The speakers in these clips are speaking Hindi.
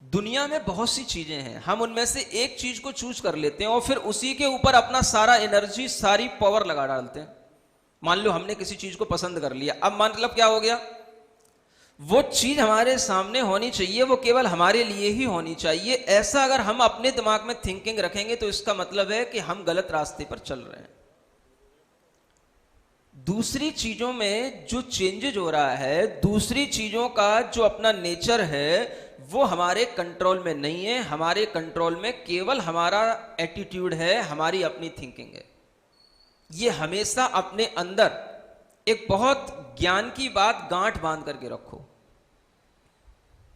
दुनिया में बहुत सी चीजें हैं, हम उनमें से एक चीज को चूज कर लेते हैं और फिर उसी के ऊपर अपना सारा एनर्जी, सारी पावर लगा डालते हैं। मान लो हमने किसी चीज को पसंद कर लिया, अब मतलब क्या हो गया, वो चीज हमारे सामने होनी चाहिए, वो केवल हमारे लिए ही होनी चाहिए। ऐसा अगर हम अपने दिमाग में थिंकिंग रखेंगे तो इसका मतलब है कि हम गलत रास्ते पर चल रहे हैं। दूसरी चीजों में जो चेंजेज हो रहा है, दूसरी चीजों का जो अपना नेचर है, वो हमारे कंट्रोल में नहीं है। हमारे कंट्रोल में केवल हमारा एटीट्यूड है, हमारी अपनी थिंकिंग है। ये हमेशा अपने अंदर एक बहुत ज्ञान की बात गांठ बांध करके रखो।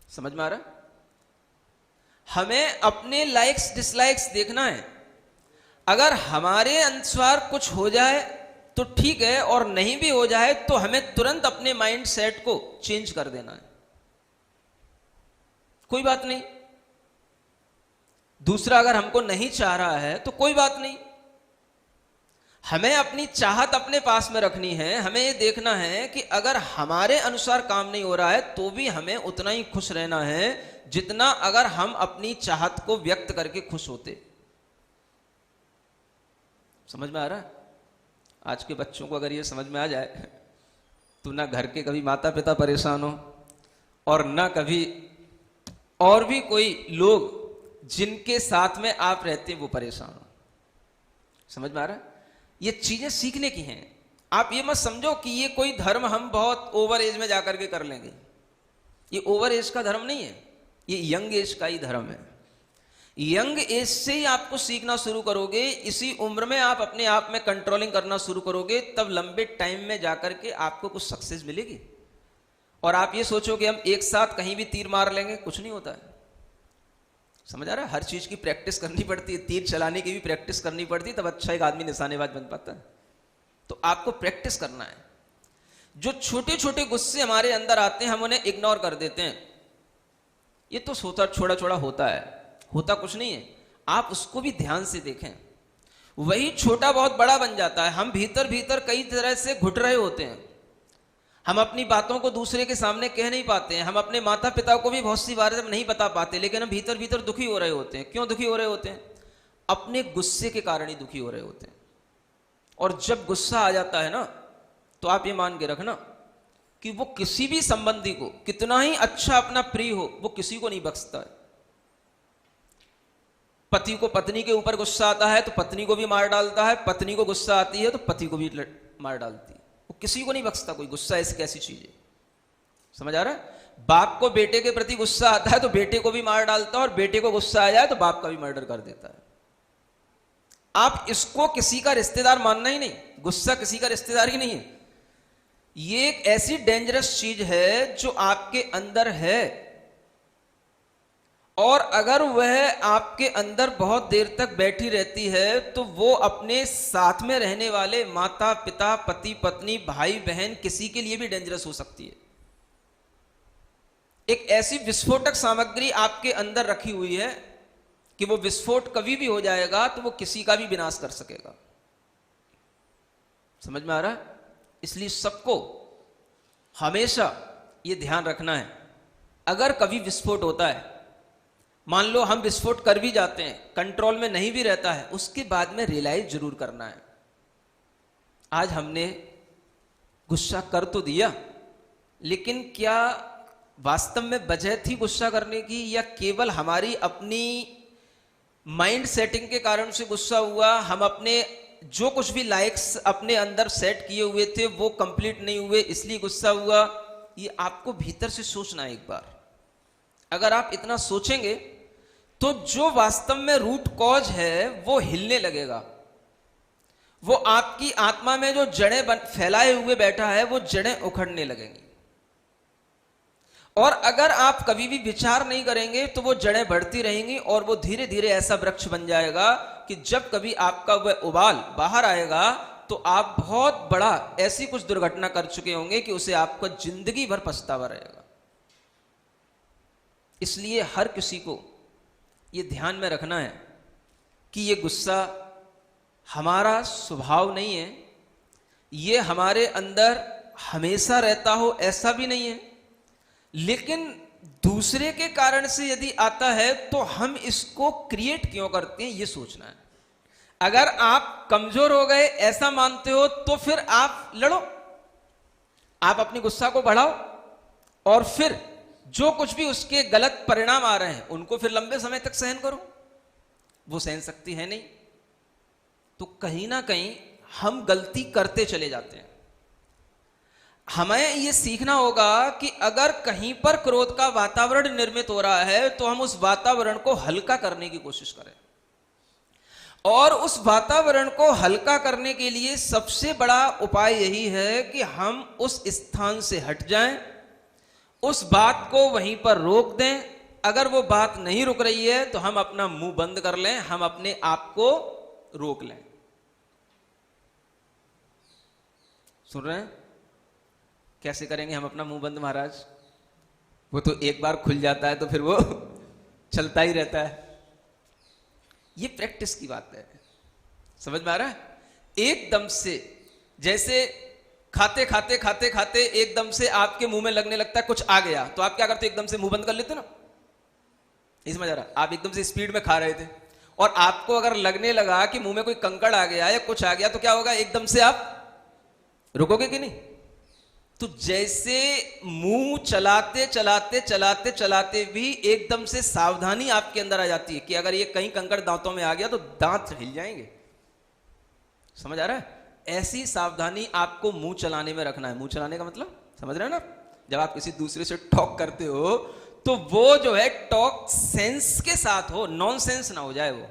समझ में आ रहा? हमें अपने लाइक्स डिसलाइक्स देखना है। अगर हमारे अनुसार कुछ हो जाए तो ठीक है, और नहीं भी हो जाए तो हमें तुरंत अपने माइंड सेट को चेंज कर देना है। कोई बात नहीं। दूसरा अगर हमको नहीं चाह रहा है तो कोई बात नहीं। हमें अपनी चाहत अपने पास में रखनी है। हमें यह देखना है कि अगर हमारे अनुसार काम नहीं हो रहा है तो भी हमें उतना ही खुश रहना है जितना अगर हम अपनी चाहत को व्यक्त करके खुश होते। समझ में आ रहा है? आज के बच्चों को अगर ये समझ में आ जाए तो ना घर के कभी माता पिता परेशान हो और ना कभी और भी कोई लोग जिनके साथ में आप रहते हैं वो परेशान हो। समझ में आ रहा है? ये चीजें सीखने की हैं। आप ये मत समझो कि ये कोई धर्म हम बहुत ओवर एज में जाकर के कर लेंगे। ये ओवर एज का धर्म नहीं है, ये यंग एज का ही धर्म है। यंग एज से ही आपको सीखना शुरू करोगे, इसी उम्र में आप अपने आप में कंट्रोलिंग करना शुरू करोगे, तब लंबे टाइम में जाकर के आपको कुछ सक्सेस मिलेगी। और आप ये सोचो कि हम एक साथ कहीं भी तीर मार लेंगे, कुछ नहीं होता है। समझ आ रहा है? हर चीज की प्रैक्टिस करनी पड़ती है। तीर चलाने की भी प्रैक्टिस करनी पड़ती है, तब अच्छा एक आदमी निशानेबाज बन पाता है। तो आपको प्रैक्टिस करना है। जो छोटे छोटे गुस्से हमारे अंदर आते हैं हम उन्हें इग्नोर कर देते हैं। ये तो सोता छोड़ा छोड़ा होता है, होता कुछ नहीं है। आप उसको भी ध्यान से देखें, वही छोटा बहुत बड़ा बन जाता है। हम भीतर भीतर कई तरह से घुट रहे होते हैं। हम अपनी बातों को दूसरे के सामने कह नहीं पाते हैं। हम अपने माता पिता को भी बहुत सी बातें नहीं बता पाते, लेकिन हम भीतर भीतर दुखी हो रहे होते हैं। क्यों दुखी हो रहे होते हैं? अपने गुस्से के कारण ही दुखी हो रहे होते हैं। और जब गुस्सा आ जाता है ना, तो आप ये मान के रखना कि वो किसी भी संबंधी को, कितना ही अच्छा अपना प्रिय हो, वो किसी को नहीं बख्शता है। पति को पत्नी के ऊपर गुस्सा आता है तो पत्नी को भी मार डालता है, पत्नी को गुस्सा आती है तो पति को भी मार डालती है। वो किसी को नहीं बख्शता। कोई गुस्सा ऐसी कैसी चीज है? समझ आ रहा है? बाप को बेटे के प्रति गुस्सा आता है तो बेटे को भी मार डालता है, और बेटे को गुस्सा आ जाए तो बाप का भी मर्डर कर देता है। आप इसको किसी का रिश्तेदार मानना ही नहीं। गुस्सा किसी का रिश्तेदार ही नहीं है। ये एक ऐसी डेंजरस चीज है जो आपके अंदर है, और अगर वह आपके अंदर बहुत देर तक बैठी रहती है तो वो अपने साथ में रहने वाले माता पिता, पति पत्नी, भाई बहन, किसी के लिए भी डेंजरस हो सकती है। एक ऐसी विस्फोटक सामग्री आपके अंदर रखी हुई है कि वो विस्फोट कभी भी हो जाएगा तो वो किसी का भी विनाश कर सकेगा। समझ में आ रहा है? इसलिए सबको हमेशा ये ध्यान रखना है, अगर कभी विस्फोट होता है, मान लो हम विस्फोट कर भी जाते हैं, कंट्रोल में नहीं भी रहता है, उसके बाद में रियलाइज जरूर करना है। आज हमने गुस्सा कर तो दिया, लेकिन क्या वास्तव में वजह थी गुस्सा करने की, या केवल हमारी अपनी माइंड सेटिंग के कारण से गुस्सा हुआ? हम अपने जो कुछ भी लाइक्स अपने अंदर सेट किए हुए थे वो कंप्लीट नहीं हुए, इसलिए गुस्सा हुआ? ये आपको भीतर से सोचना है एक बार। अगर आप इतना सोचेंगे तो जो वास्तव में रूट कॉज है वो हिलने लगेगा। वो आपकी आत्मा में जो जड़ें फैलाए हुए बैठा है वो जड़ें उखड़ने लगेंगी। और अगर आप कभी भी विचार नहीं करेंगे तो वो जड़ें बढ़ती रहेंगी, और वो धीरे धीरे ऐसा वृक्ष बन जाएगा कि जब कभी आपका वह उबाल बाहर आएगा तो आप बहुत बड़ा ऐसी कुछ दुर्घटना कर चुके होंगे कि उसे आपको जिंदगी भर पछतावा रहेगा। इसलिए हर किसी को ये ध्यान में रखना है कि ये गुस्सा हमारा स्वभाव नहीं है, ये हमारे अंदर हमेशा रहता हो ऐसा भी नहीं है, लेकिन दूसरे के कारण से यदि आता है तो हम इसको क्रिएट क्यों करते हैं, ये सोचना है। अगर आप कमजोर हो गए ऐसा मानते हो तो फिर आप लड़ो, आप अपनी गुस्सा को बढ़ाओ और फिर जो कुछ भी उसके गलत परिणाम आ रहे हैं उनको फिर लंबे समय तक सहन करो। वो सहन शक्ति है नहीं, तो कहीं ना कहीं हम गलती करते चले जाते हैं। हमें यह सीखना होगा कि अगर कहीं पर क्रोध का वातावरण निर्मित हो रहा है तो हम उस वातावरण को हल्का करने की कोशिश करें, और उस वातावरण को हल्का करने के लिए सबसे बड़ा उपाय यही है कि हम उस स्थान से हट जाएं, उस बात को वहीं पर रोक दें। अगर वो बात नहीं रुक रही है तो हम अपना मुंह बंद कर लें, हम अपने आप को रोक लें। सुन रहे हैं? कैसे करेंगे हम अपना मुंह बंद महाराज? वो तो एक बार खुल जाता है तो फिर वो चलता ही रहता है। ये प्रैक्टिस की बात है, समझ में आ रहा है? एकदम से जैसे खाते खाते खाते खाते एकदम से आपके मुंह में लगने लगता है कुछ आ गया, तो आप क्या करते? एकदम से मुंह बंद कर लेते ना। नहीं समझ आ रहा? आप एकदम से स्पीड में खा रहे थे और आपको अगर लगने लगा कि मुंह में कोई कंकड़ आ गया या कुछ आ गया तो क्या होगा? एकदम से आप रुकोगे कि नहीं? तो जैसे मुंह चलाते चलाते चलाते चलाते भी एकदम से सावधानी आपके अंदर आ जाती है कि अगर ये कहीं कंकड़ दांतों में आ गया तो दांत हिल जाएंगे। समझ आ रहा है? ऐसी सावधानी आपको मुंह चलाने में रखना है। मुंह चलाने का मतलब समझ रहे हैं ना? जब आप किसी दूसरे से टॉक करते हो तो वो जो है टॉक सेंस के साथ हो, नॉनसेंस ना हो जाए वो।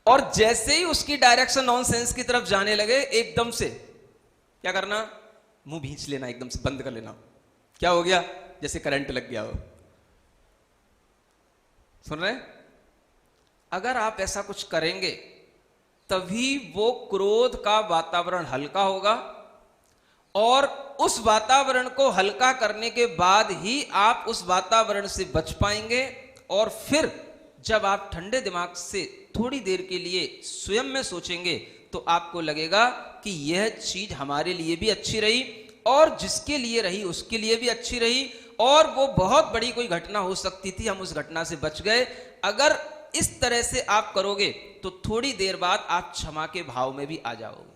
और जैसे ही उसकी डायरेक्शन नॉनसेंस की तरफ जाने लगे एकदम से क्या करना? मुंह भींच लेना, एकदम से बंद कर लेना। क्या हो गया? जैसे करंट लग गया हो। सुन रहे हैं? अगर आप ऐसा कुछ करेंगे तभी वो क्रोध का वातावरण हल्का होगा, और उस वातावरण को हल्का करने के बाद ही आप उस वातावरण से बच पाएंगे। और फिर जब आप ठंडे दिमाग से थोड़ी देर के लिए स्वयं में सोचेंगे तो आपको लगेगा कि यह चीज हमारे लिए भी अच्छी रही और जिसके लिए रही उसके लिए भी अच्छी रही, और वो बहुत बड़ी कोई घटना हो सकती थी, हम उस घटना से बच गए। अगर इस तरह से आप करोगे तो थोड़ी देर बाद आप क्षमा के भाव में भी आ जाओगे।